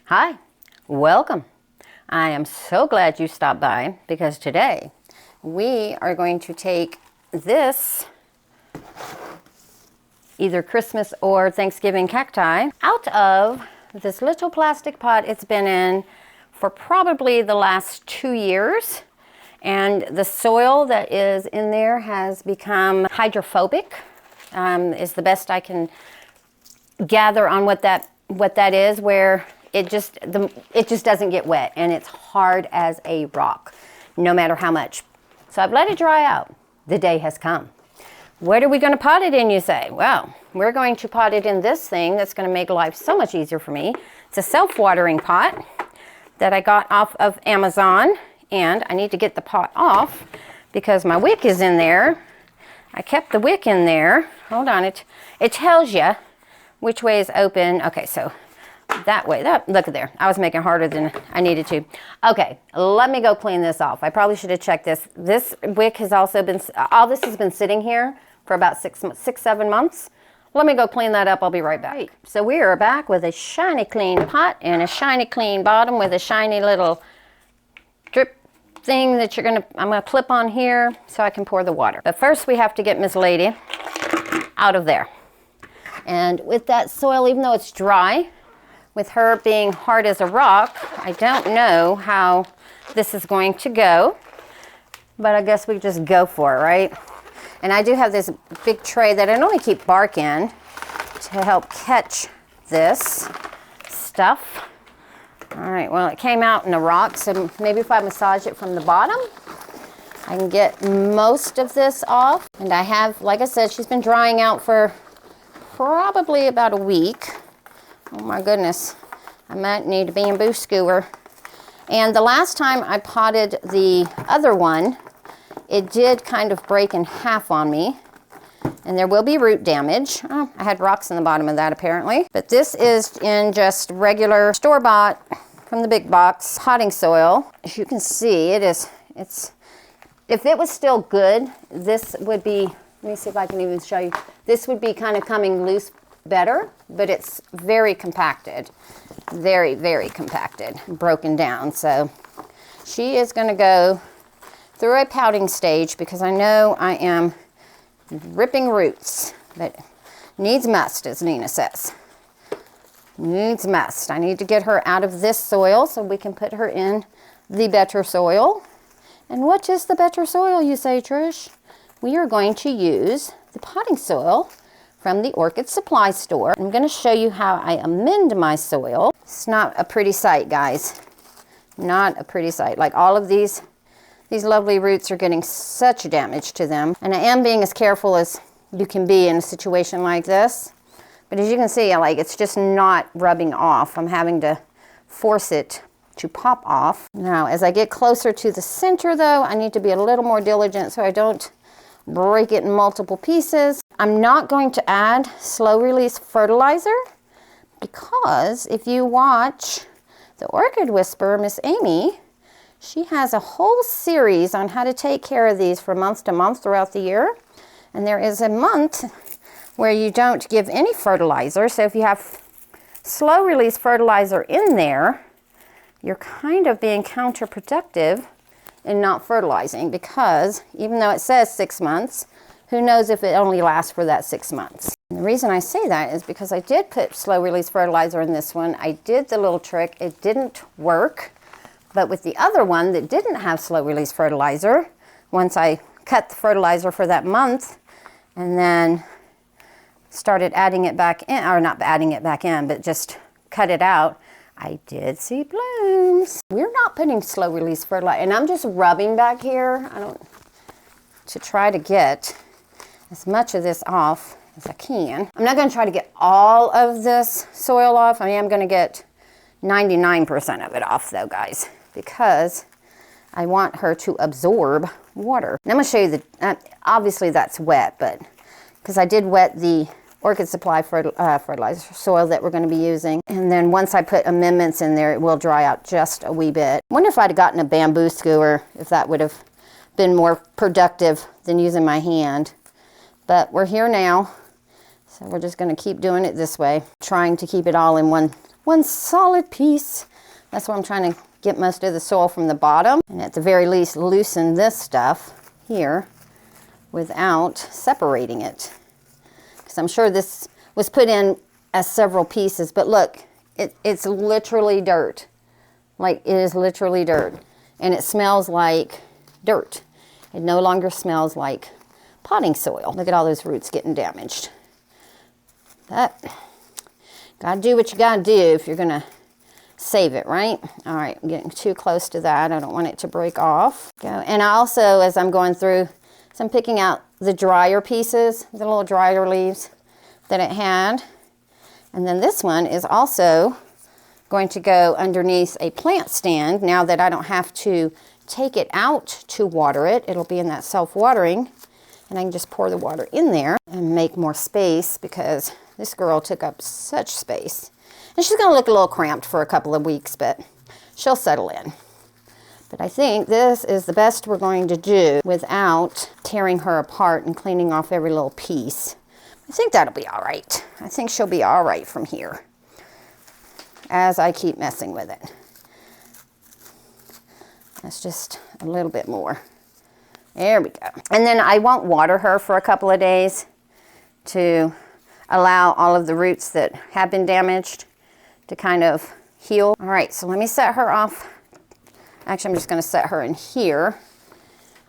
Hi, welcome. I am so glad you stopped by because today we are going to take this either Christmas or Thanksgiving cacti out of this little plastic pot it's been in for probably the last 2 years. And the soil that is in there has become hydrophobic, is the best I can gather on what that is, where it just doesn't get wet and it's hard as a rock, no matter how much. So I've let it dry out. The day has come. What are we going to pot it in, you say? Well, we're going to pot it in this thing that's going to make life so much easier for me. It's a self-watering pot that I got off of Amazon, and I need to get the pot off because my wick is in there. I kept the wick in there. Hold on, it tells you which way is open. Okay, so that way, look at there. I was making it harder than I needed to. Okay, let me go clean this off. I probably should have checked this. This wick has also been, all this has been sitting here for about 6-7 months. Let me go clean that up. I'll be right back. So we are back with a shiny clean pot and a shiny clean bottom with a shiny little drip thing that I'm gonna clip on here so I can pour the water. But first we have to get Miss Lady out of there. And with that soil, even though it's dry, with her being hard as a rock, I don't know how this is going to go, but I guess we just go for it, right? And I do have this big tray that I normally keep bark in to help catch this stuff. All right, well, it came out in a rock, so maybe if I massage it from the bottom, I can get most of this off. And I have, like I said, she's been drying out for probably about a week. Oh my goodness, I might need a bamboo skewer. And the last time I potted the other one, it did kind of break in half on me. And there will be root damage. Oh, I had rocks in the bottom of that apparently. But this is in just regular store-bought from the big box potting soil. As you can see, if it was still good, this would be, let me see if I can even show you. This would be kind of coming loose better, but it's very compacted. Very, very compacted, broken down. So she is going to go through a pouting stage because I know I am ripping roots, but needs must, as Nina says. Needs must. I need to get her out of this soil so we can put her in the better soil. And what is the better soil, you say, Trish? We are going to use the potting soil from the Orchid supply store. I'm going to show you how I amend my soil. It's not a pretty sight, guys. Not a pretty sight. Like all of these lovely roots are getting such damage to them. And I am being as careful as you can be in a situation like this. But as you can see, it's just not rubbing off. I'm having to force it to pop off. Now, as I get closer to the center though, I need to be a little more diligent so I don't break it in multiple pieces. I'm not going to add slow release fertilizer because if you watch the Orchid Whisperer, Miss Amy, she has a whole series on how to take care of these from month to month throughout the year. And there is a month where you don't give any fertilizer. So if you have slow release fertilizer in there, you're kind of being counterproductive in not fertilizing because even though it says 6 months, who knows if it only lasts for that 6 months. And the reason I say that is because I did put slow release fertilizer in this one. I did the little trick. It didn't work. But with the other one that didn't have slow release fertilizer, once I cut the fertilizer for that month and then started adding it back in, or not adding it back in, but just cut it out, I did see blooms. We're not putting slow release fertilizer, and I'm just rubbing back here. To try to get as much of this off as I can. I'm not going to try to get all of this soil off. I am going to get 99% of it off though, guys, because I want her to absorb water. And I'm going to show you obviously that's wet, but because I did wet the Orchid supply fertilizer soil that we're going to be using. And then once I put amendments in there, it will dry out just a wee bit. I wonder if I'd have gotten a bamboo skewer, if that would have been more productive than using my hand. But we're here now, so we're just going to keep doing it this way, trying to keep it all in one one solid piece. That's why I'm trying to get most of the soil from the bottom, and at the very least loosen this stuff here without separating it. Because I'm sure this was put in as several pieces, but look, it's literally dirt. Like, it is literally dirt, and it smells like dirt. It no longer smells like potting soil. Look at all those roots getting damaged. But gotta do what you gotta do if you're gonna save it, right? All right, I'm getting too close to that. I don't want it to break off. And I also, as I'm going through, so I'm picking out the drier pieces, the little drier leaves that it had. And then this one is also going to go underneath a plant stand. Now that I don't have to take it out to water it, it'll be in that self-watering, and I can just pour the water in there and make more space, because this girl took up such space. And she's gonna look a little cramped for a couple of weeks, but she'll settle in. But I think this is the best we're going to do without tearing her apart and cleaning off every little piece. I think that'll be all right. I think she'll be all right from here as I keep messing with it. That's just a little bit more. There we go. And then I won't water her for a couple of days to allow all of the roots that have been damaged to kind of heal. All right, so let me set her off. Actually, I'm just gonna set her in here,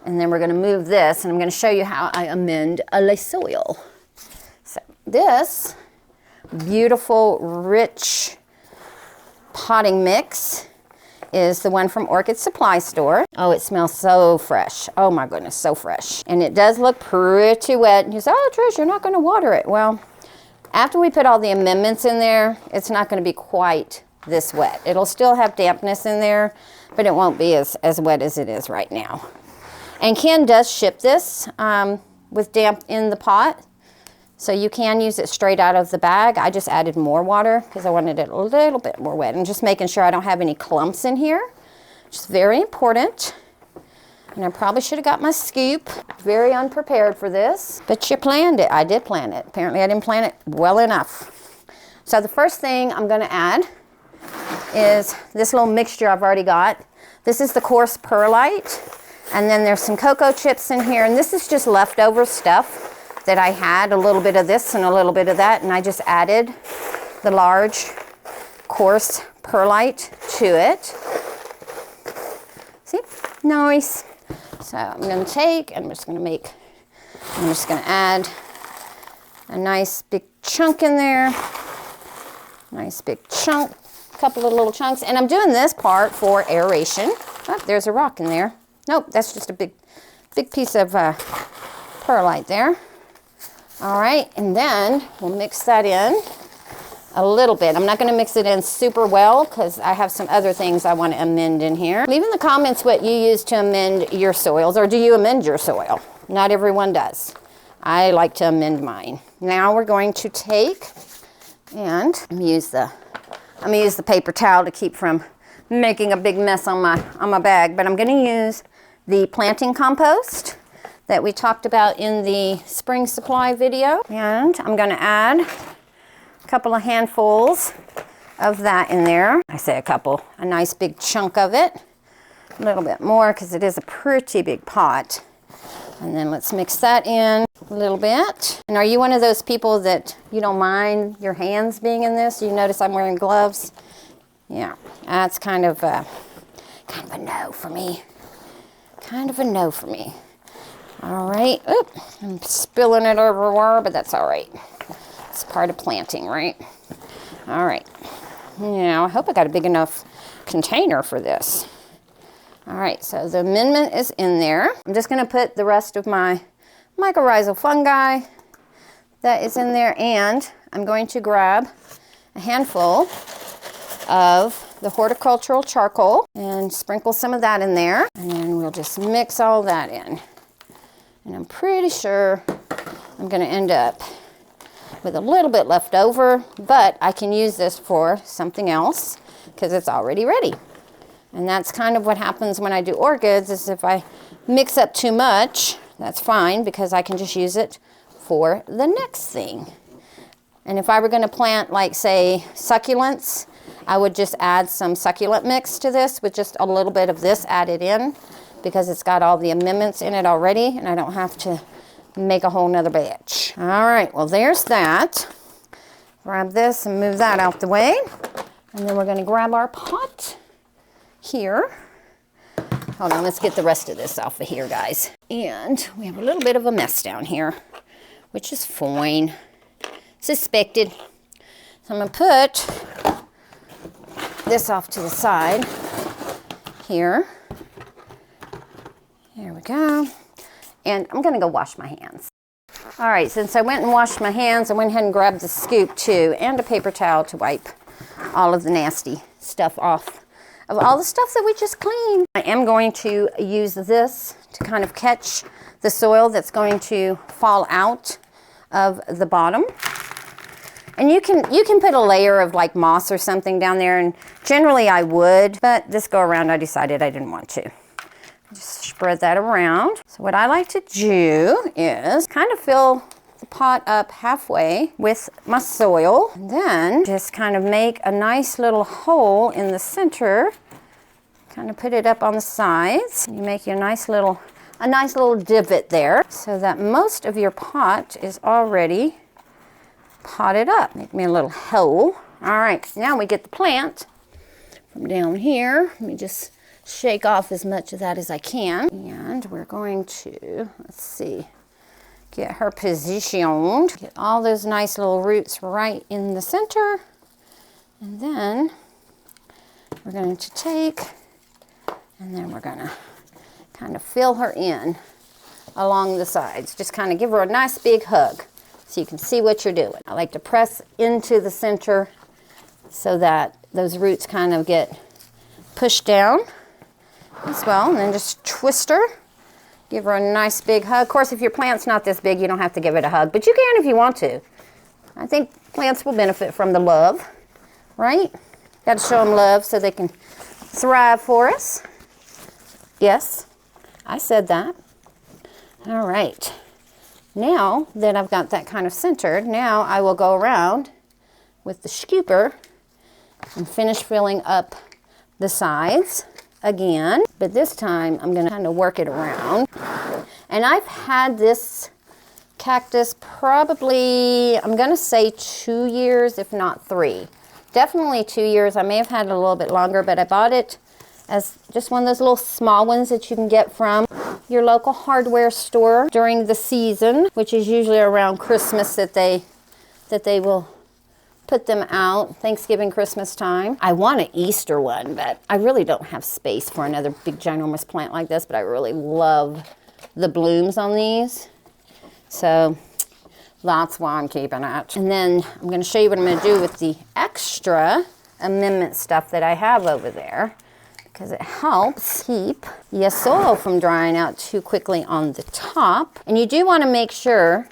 and then we're gonna move this, and I'm gonna show you how I amend a soil. So this beautiful, rich potting mix is the one from Orchid Supply Store. Oh, it smells so fresh. Oh my goodness, so fresh. And it does look pretty wet. And you say, oh, Trish, you're not gonna water it. Well, after we put all the amendments in there, it's not gonna be quite this wet. It'll still have dampness in there, but it won't be as wet as it is right now. And Ken does ship this with damp in the pot. So you can use it straight out of the bag. I just added more water because I wanted it a little bit more wet, and just making sure I don't have any clumps in here, which is very important. And I probably should have got my scoop. Very unprepared for this, but you planned it. I did plan it. Apparently I didn't plan it well enough. So the first thing I'm gonna add is this little mixture I've already got. This is the coarse perlite, and then there's some cocoa chips in here, and this is just leftover stuff that I had, a little bit of this and a little bit of that, and I just added the large coarse perlite to it. See, nice. So I'm gonna take, I'm just gonna add a nice big chunk in there. Nice big chunk, a couple of little chunks, and I'm doing this part for aeration. Oh, there's a rock in there. Nope, that's just a big piece of perlite there. All right, and then we'll mix that in a little bit. I'm not gonna mix it in super well because I have some other things I wanna amend in here. Leave in the comments what you use to amend your soils, or do you amend your soil? Not everyone does. I like to amend mine. Now we're going to take, and I'm gonna use the paper towel to keep from making a big mess on my bag, but I'm gonna use the planting compost that we talked about in the spring supply video. And I'm gonna add a couple of handfuls of that in there. I say a couple, a nice big chunk of it. A little bit more because it is a pretty big pot. And then let's mix that in a little bit. And are you one of those people that you don't mind your hands being in this? You notice I'm wearing gloves? Yeah, that's kind of a no for me. Kind of a no for me. All right, oop, I'm spilling it everywhere, but that's all right. It's part of planting, right? All right, now I hope I got a big enough container for this. All right, so the amendment is in there. I'm just gonna put the rest of my mycorrhizal fungi that is in there, and I'm going to grab a handful of the horticultural charcoal and sprinkle some of that in there, and then we'll just mix all that in. And I'm pretty sure I'm gonna end up with a little bit left over, but I can use this for something else because it's already ready. And that's kind of what happens when I do orchids, is if I mix up too much, that's fine because I can just use it for the next thing. And if I were gonna plant, like say, succulents, I would just add some succulent mix to this with just a little bit of this added in because it's got all the amendments in it already and I don't have to make a whole nother batch. All right, well there's that. Grab this and move that out the way. And then we're gonna grab our pot here. Hold on, let's get the rest of this off of here, guys. And we have a little bit of a mess down here, which is fine. Suspected. So I'm gonna put this off to the side here. There we go. And I'm gonna go wash my hands. All right, since I went and washed my hands, I went ahead and grabbed the scoop too, and a paper towel to wipe all of the nasty stuff off of all the stuff that we just cleaned. I am going to use this to kind of catch the soil that's going to fall out of the bottom. And you can put a layer of like moss or something down there, and generally I would, but this go around I decided I didn't want to. Just spread that around. So what I like to do is kind of fill the pot up halfway with my soil, and then just kind of make a nice little hole in the center. Kind of put it up on the sides. You make you a nice little divot there so that most of your pot is already potted up. Make me a little hole. All right, now we get the plant from down here. Let me just shake off as much of that as I can. And we're going to, let's see, get her positioned. Get all those nice little roots right in the center. And then we're going to take, and then we're going to kind of fill her in along the sides. Just kind of give her a nice big hug so you can see what you're doing. I like to press into the center so that those roots kind of get pushed down as well, and then just twist her. Give her a nice big hug. Of course, if your plant's not this big, you don't have to give it a hug, but you can if you want to. I think plants will benefit from the love, right? Got to show them love so they can thrive for us. Yes, I said that. All right. Now that I've got that kind of centered, now I will go around with the scooper and finish filling up the sides again. But this time I'm going to kind of work it around. And I've had this cactus probably, I'm going to say 2 years, if not 3. Definitely 2 years. I may have had it a little bit longer, but I bought it as just one of those little small ones that you can get from your local hardware store during the season, which is usually around Christmas that they will put them out, Thanksgiving, Christmas time. I want an Easter one, but I really don't have space for another big ginormous plant like this, but I really love the blooms on these. So that's why I'm keeping it. And then I'm going to show you what I'm going to do with the extra amendment stuff that I have over there, because it helps keep your soil from drying out too quickly on the top. And you do want to make sure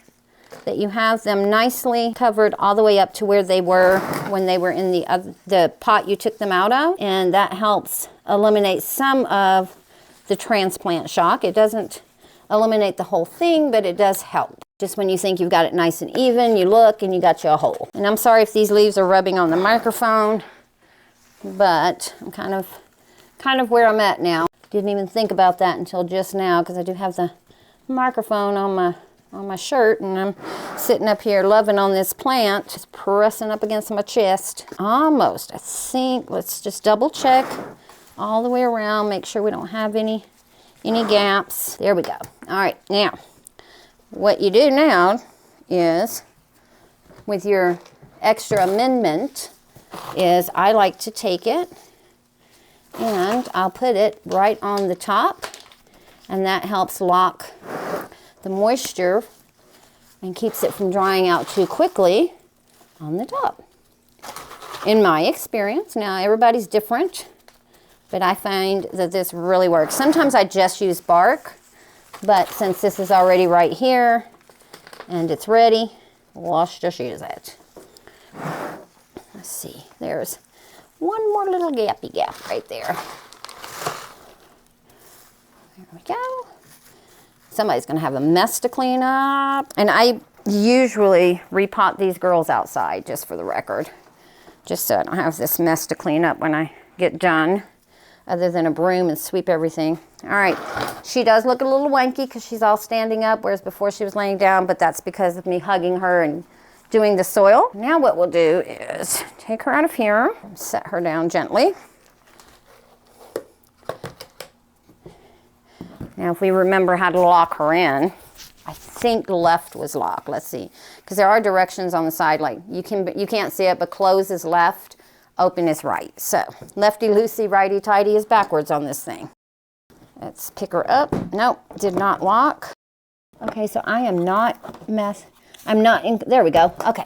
that you have them nicely covered all the way up to where they were when they were in the pot you took them out of. And that helps eliminate some of the transplant shock. It doesn't eliminate the whole thing, but it does help. Just when you think you've got it nice and even, you look and you got you a hole. And I'm sorry if these leaves are rubbing on the microphone, but I'm kind of where I'm at now. Didn't even think about that until just now, because I do have the microphone on my shirt, and I'm sitting up here loving on this plant, just pressing up against my chest. Almost, I think. Let's just double check all the way around, make sure we don't have any gaps. There we go. All right, now what you do now is, with your extra amendment, is I like to take it and I'll put it right on the top, and that helps lock the moisture and keeps it from drying out too quickly on the top. In my experience, now everybody's different, but I find that this really works. Sometimes I just use bark, but since this is already right here and it's ready, let's just use it. Let's see, there's one more little gappy gap right there. There we go. Somebody's gonna have a mess to clean up. And I usually repot these girls outside, just for the record. just so I don't have this mess to clean up when I get done, other than a broom and sweep everything. All right, she does look a little wanky because she's all standing up, whereas before she was laying down, but that's because of me hugging her and doing the soil. Now what we'll do is take her out of here, set her down gently. Now if we remember how to lock her in, I think left was locked. Let's see, because there are directions on the side, like you can't see it, but close is left, open is right. So lefty-loosey, righty-tighty is backwards on this thing. Let's pick her up. Nope, did not lock. Okay, so I am not there we go, okay.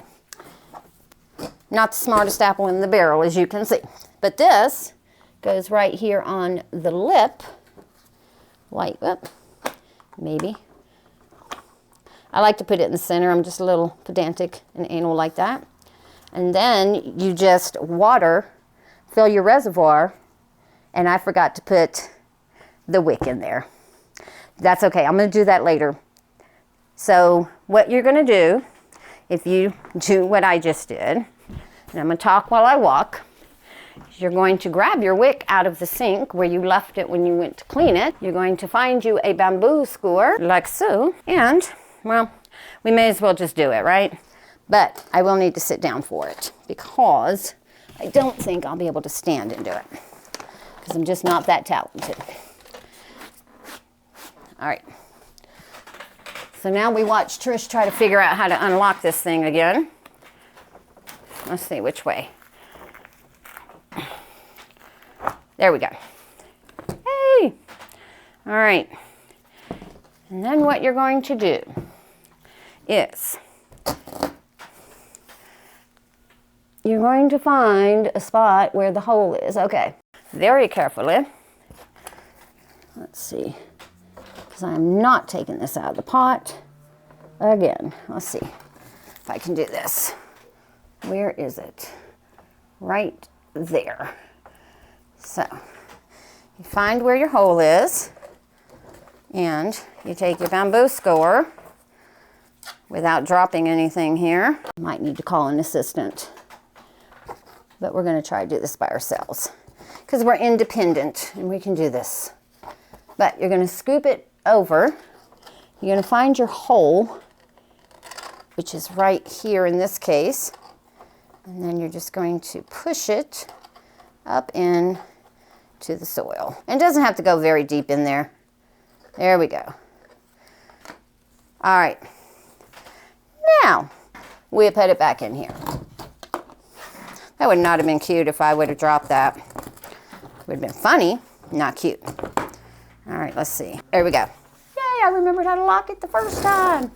Not the smartest apple in the barrel, as you can see. But this goes right here on the lip, like that, maybe. I like to put it in the center. I'm just a little pedantic and anal like that. And then you just fill your reservoir, and I forgot to put the wick in there. That's okay, I'm gonna do that later. So what you're gonna do, if you do what I just did, and I'm gonna talk while I walk, you're going to grab your wick out of the sink where you left it when you went to clean it. You're going to find you a bamboo skewer, like so, and, well, we may as well just do it, right? But I will need to sit down for it because I don't think I'll be able to stand and do it because I'm just not that talented. All right. So now we watch Trish try to figure out how to unlock this thing again. Let's see which way. There we go. Hey! All right. And then what you're going to do is you're going to find a spot where the hole is. Okay. Very carefully. Let's see. Because I'm not taking this out of the pot again. Let's see if I can do this. Where is it? Right there. So you find where your hole is, and you take your bamboo skewer without dropping anything here. Might need to call an assistant, but we're going to try to do this by ourselves because we're independent and we can do this. But you're going to scoop it over. You're going to find your hole, which is right here in this case, and then you're just going to push it up in to the soil. And it doesn't have to go very deep in there. There we go. All right. Now, we put it back in here. That would not have been cute if I would have dropped that. It would have been funny, not cute. All right, let's see. There we go. Yay, I remembered how to lock it the first time.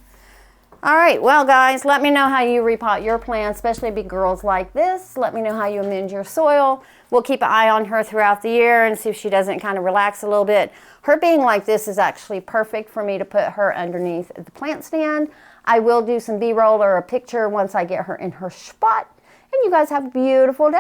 All right, well guys, let me know how you repot your plants, especially big girls like this. Let me know how you amend your soil. We'll keep an eye on her throughout the year and see if she doesn't kind of relax a little bit. Her being like this is actually perfect for me to put her underneath the plant stand. I will do some B-roll or a picture once I get her in her spot. And you guys have a beautiful day.